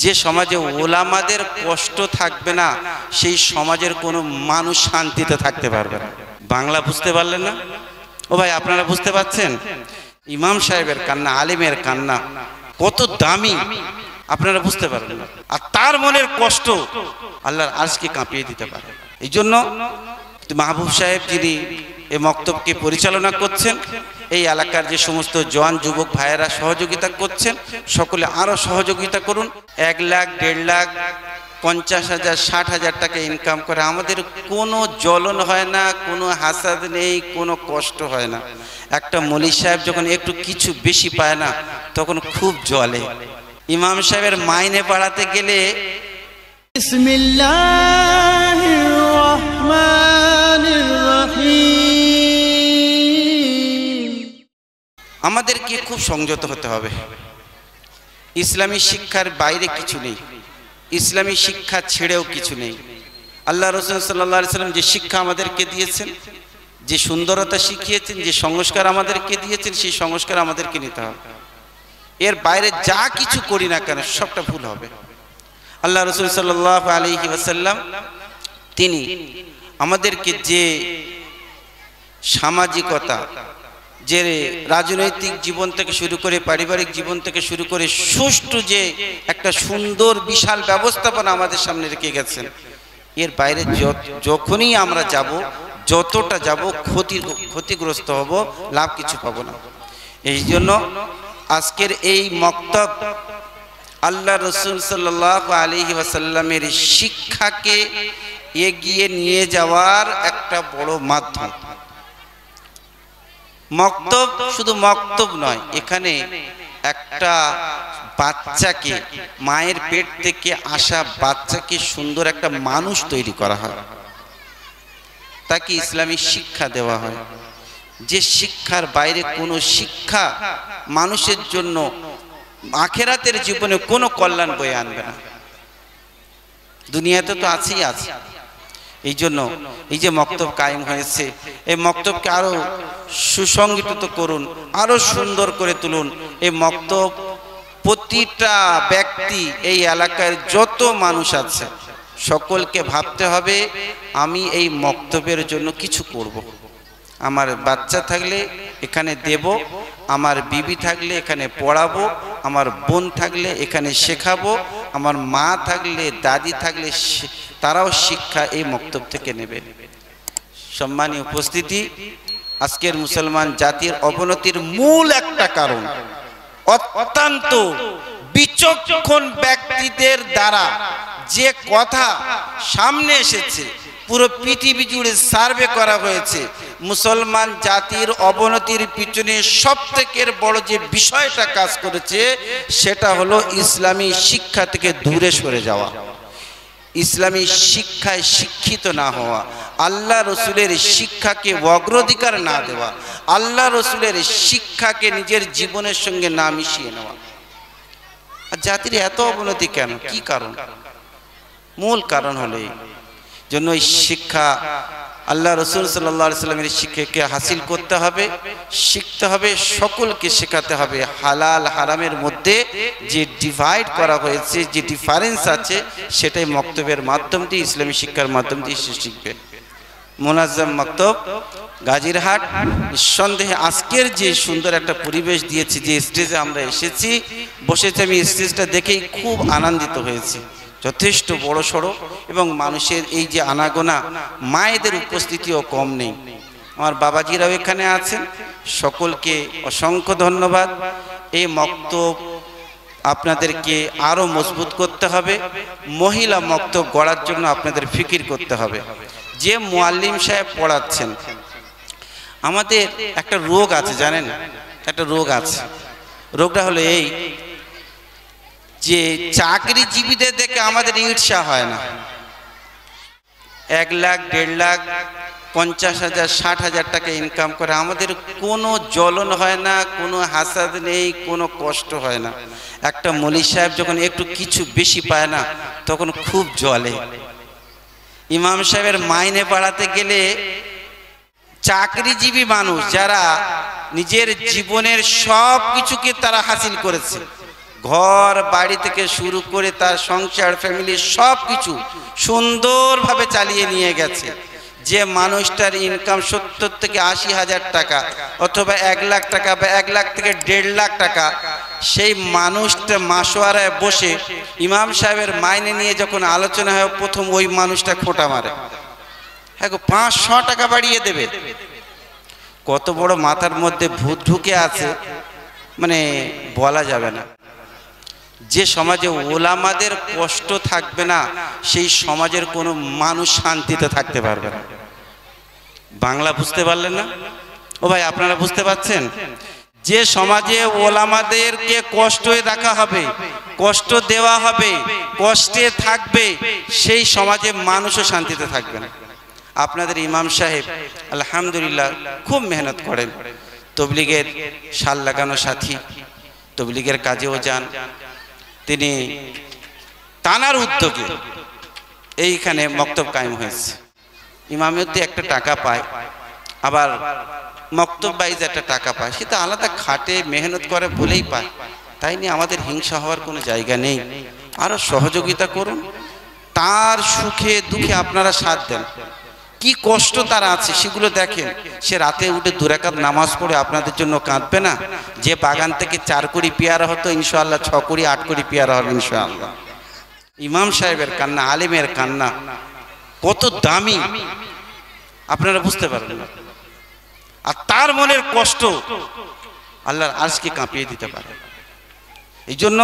যে সমাজে ওলামাদের কষ্ট থাকবে না সেই সমাজের কোনো মানুষ শান্তিতে থাকতে পারবে না। বাংলা বুঝতে পারলেন না? ও ভাই আপনারা বুঝতে পারছেন? ইমাম সাহেবের কান্না, আলিমের কান্না কত দামি আপনারা বুঝতে পারবেন না। আর তার মনের কষ্ট আল্লাহর আরশকে কাঁপিয়ে দিতে পারে। এই জন্য মাহবুব সাহেব যিনি এই মক্তবকে পরিচালনা করছেন, এই এলাকার যে সমস্ত জওয়ান যুবক ভাইয়েরা সহযোগিতা করছেন, সকলে আরও সহযোগিতা করুন। 1 লাখ, 1.5 লাখ, 50,000, 60,000 টাকা ইনকাম করে আমাদের কোনো জ্বলন হয় না, কোনো হাসাদ নেই, কোনো কষ্ট হয় না। একটা মৌলভী সাহেব যখন একটু কিছু বেশি পায় না তখন খুব জ্বলে। ইমাম সাহেবের মাইনে বাড়াতে গেলে বিসমিল্লাহির রহমানির রহিম আমাদেরকে খুব সংযত হতে হবে। ইসলামী শিক্ষার বাইরে কিছু নেই, ইসলামী শিক্ষা ছেড়েও কিছু নেই। আল্লাহ রাসূল সাল্লাল্লাহু আলাইহি সাল্লাম যে শিক্ষা আমাদেরকে দিয়েছেন, যে সুন্দরতা শিখিয়েছেন, যে সংস্কার আমাদেরকে দিয়েছেন, সেই সংস্কার আমাদেরকে নিতে হবে। এর বাইরে যা কিছু করি না কেন সবটা ভুল হবে। আল্লাহ রাসূল সাল্লাল্লাহু আলাইহি ওয়াসাল্লাম তিনি আমাদেরকে যে সামাজিকতা, যে রাজনৈতিক জীবন থেকে শুরু করে পারিবারিক জীবন থেকে শুরু করে সুষ্ঠু যে একটা সুন্দর বিশাল ব্যবস্থাপনা আমাদের সামনে রেখে গেছেন, এর বাইরে যখনই আমরা যাব, যতটা যাব ক্ষতিগ্রস্ত হব, লাভ কিছু পাবো না। এই জন্য আজকের এই মক্তব আল্লাহ রাসূল সাল্লাল্লাহু আলাইহি ওয়াসাল্লামের শিক্ষাকে এগিয়ে নিয়ে যাওয়ার একটা বড় মাধ্যম। মক্তব শুধু মক্তব নয়, এখানে একটা বাচ্চাকে, মায়ের পেট থেকে আসা বাচ্চাকে সুন্দর একটা মানুষ তৈরি করা হয়, তাকে ইসলামী শিক্ষা দেওয়া হয়। যে শিক্ষার বাইরে কোনো শিক্ষা মানুষের জন্য আখেরাতের জীবনে কোনো কল্যাণ বয়ে আনবে না। দুনিয়াতে তো আছেই আছে। এই জন্য এই যে মক্তব কায়েম হয়েছে, এই মক্তবকে আরো সুসংগঠিত করুন, আরো সুন্দর করে তুলুন। এই মক্তব প্রতিটা ব্যক্তি, এই এলাকার যত মানুষ আছে সকলকে ভাবতে হবে আমি এই মক্তবের জন্য কিছু করব। আমার বাচ্চা থাকলে এখানে দেব, আমার বিবি থাকলে এখানে পড়াবো, আমার বোন থাকলে এখানে শেখাবো, আমার মা থাকলে, দাদি থাকলে তারাও শিক্ষা এই মক্তব থেকে নেবে। সম্মানীয় উপস্থিতি, আজকের মুসলমান জাতির অবনতির মূল একটা কারণ অত্যন্ত বিচক্ষণ ব্যক্তিদের দ্বারা যে কথা সামনে এসেছে, পুরো পৃথিবী জুড়ে সার্ভে করা হয়েছে, মুসলমান জাতির অবনতির পিছনে সবথেকে বড় যে বিষয়টা কাজ করেছে সেটা হলো ইসলামী শিক্ষা থেকে দূরে সরে যাওয়া, ইসলামী শিক্ষায় শিক্ষিত না হওয়া, আল্লাহ রসুলের শিক্ষাকে অগ্রাধিকার না দেওয়া, আল্লাহ রসুলের শিক্ষাকে নিজের জীবনের সঙ্গে না মিশিয়ে নেওয়া। আর জাতির এত অবনতি কেন, কি কারণ? মূল কারণ হলো এই জন্য এই শিক্ষা আল্লাহ রসুল সাল্লাল্লাহু আলাইহি সাল্লামের শিক্ষাকে হাসিল করতে হবে, শিখতে হবে, সকলকে শেখাতে হবে। হালাল হারামের মধ্যে যে ডিভাইড করা হয়েছে, যে ডিফারেন্স আছে, সেটাই মক্তবের মাধ্যম দিয়ে, ইসলামী শিক্ষার মাধ্যম দিয়ে সে শিখবে। মোনাজ্জাম মক্তব গাজীরহাট নিঃসন্দেহে আজকের যে সুন্দর একটা পরিবেশ দিয়েছে, যে স্টেজে আমরা এসেছি, বসেছি, আমি স্টেজটা দেখেই খুব আনন্দিত হয়েছি। যথেষ্ট বড় সড়ো এবং মানুষের এই যে আনাগোনা, মায়েদের উপস্থিতিও কম নেই। আমার বাবাজিরাও এখানে আছেন, সকলকে অসংখ্য ধন্যবাদ। এই মক্তব আপনাদেরকে আরও মজবুত করতে হবে, মহিলা মক্তব গড়ার জন্য আপনাদের ফিকির করতে হবে। যে মুআল্লিম সাহেব পড়াচ্ছেন, আমাদের একটা রোগ আছে জানেন, একটা রোগ আছে। রোগটা হলো এই যে চাকরিজীবীদের দেখে আমাদের ঈর্ষা হয় না। 1 লাখ, 1.5 লাখ, 50,000, 60,000 টাকা ইনকাম করে আমাদের কোনো জ্বলন হয় না, কোনো হাসাদ নেই, কোনো কষ্ট হয় না। একটা মৌলভী সাহেব যখন একটু কিছু বেশি পায় না তখন খুব জ্বলে। ইমাম সাহেবের মাইনে বাড়াতে গেলে চাকরিজীবী মানুষ যারা নিজের জীবনের সব কিছুকে তারা হাসিল করেছে, ঘর বাড়ি থেকে শুরু করে তার সংসার ফ্যামিলি সব কিছু সুন্দরভাবে চালিয়ে নিয়ে গেছে। যে মানুষটার ইনকাম 70 থেকে 80,000 টাকা অথবা 1 লাখ টাকা বা 1 লাখ থেকে 1.5 লাখ টাকা, সেই মানুষটা মাসোয়ারায় বসে ইমাম সাহেবের মাইনে নিয়ে যখন আলোচনা হয় প্রথম ওই মানুষটা খোঁটা মারে, হ্যাঁ 500 টাকা বাড়িয়ে দেবে। কত বড় মাথার মধ্যে ভূত ঢুকে আছে মানে বলা যাবে না। যে সমাজে ওলামাদের কষ্ট থাকবে না সেই সমাজের কোনো মানুষ শান্তিতে থাকতে পারবে না। বাংলা বুঝতে পারলেন না? ও ভাই আপনারা বুঝতে পারছেন? যে সমাজে ওলামাদেরকে কষ্টে রাখা হবে, কষ্ট দেওয়া হবে, কষ্টে থাকবে, সেই সমাজে মানুষও শান্তিতে থাকবে না। আপনাদের ইমাম সাহেব আলহামদুলিল্লাহ খুব মেহনত করেন, তবলিগের শাল লাগানো সাথী, তবলিগের কাজেও যান। তিনি তানার উদ্যোগে এইখানে মক্তব কায়েম হয়েছে। ইমামতি একটা টাকা পায়, আবার মক্তব বাইজ একটা টাকা পায়, সেটা আলাদা খাটে মেহনত করে বলেই পায়। তাই নিয়ে আমাদের হিংসা হওয়ার কোনো জায়গা নেই। আরও সহযোগিতা করুন, তার সুখে দুঃখে আপনারা সাথ দেন। কি কষ্ট তার আছে সেগুলো দেখেন। সে রাতে উঠে 2 রাকাত নামাজ পড়ে আপনাদের জন্য কাঁদবে না? যে বাগান থেকে 4 কোটি পেয়ারা হতো ইনশাআল্লাহ 6 কোটি 8 কোটি পেয়ারা হবে ইনশাআল্লাহ। ইমাম সাহেবের কান্না, আলিমের কান্না কত দামি আপনারা বুঝতে পারবেন না। আর তার মনের কষ্ট আল্লাহর আরশকে কাঁপিয়ে দিতে পারে। এই জন্য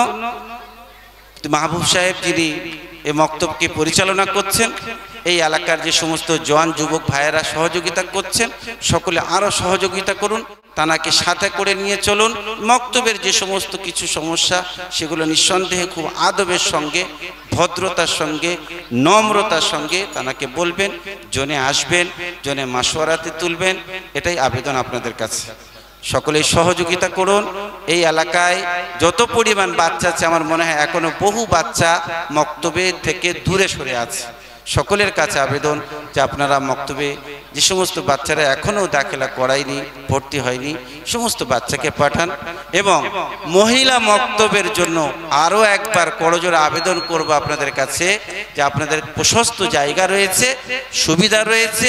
মাহবুব সাহেব যিনি এই মক্তবকে পরিচালনা করছেন, এই এলাকার যে সমস্ত জওয়ান যুবক ভাইয়েরা সহযোগিতা করছেন, সকলে আরও সহযোগিতা করুন, তানাকে সাথে করে নিয়ে চলুন। মক্তবের যে সমস্ত কিছু সমস্যা সেগুলো নিঃসন্দেহে খুব আদবের সঙ্গে, ভদ্রতার সঙ্গে, নম্রতার সঙ্গে তানাকে বলবেন, জনে আসবেন, জনে মাশওয়ারাতে তুলবেন। এটাই আবেদন আপনাদের কাছে। সকলেই সহযোগিতা করুন। এই এলাকায় যত পরিমাণ বাচ্চা আছে, আমার মনে হয় এখনো বহু বাচ্চা মক্তবে থেকে দূরে সরে আছে। সকলের কাছে আবেদন যে আপনারা মক্তবে যে সমস্ত বাচ্চারা এখনও দাখিলা করায়নি, ভর্তি হয়নি, সমস্ত বাচ্চাকে পাঠান। এবং মহিলা মক্তবের জন্য আরও একবার করজোড়ে আবেদন করব আপনাদের কাছে যে আপনাদের প্রশস্ত জায়গা রয়েছে, সুবিধা রয়েছে,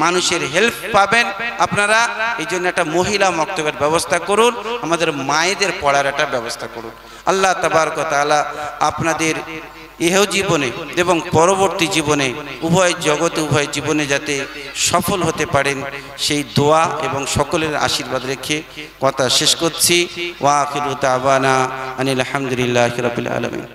মানুষের হেল্প পাবেন আপনারা। এই জন্য একটা মহিলা মক্তবের ব্যবস্থা করুন, আমাদের মায়েদের পড়ার একটা ব্যবস্থা করুন। আল্লাহ তাবারক ওয়া তাআলা আপনাদের ইহ জীবনে এবং পরবর্তী জীবনে উভয় জগতে উভয় জীবনে যাতে সফল হতে পারেন সেই দোয়া এবং সকলের আশীর্বাদ রেখে কথা শেষ করছি। ওয়া আখিরু দাওয়ানা আনিল হামদুলিল্লাহি রাব্বিল আলামিন।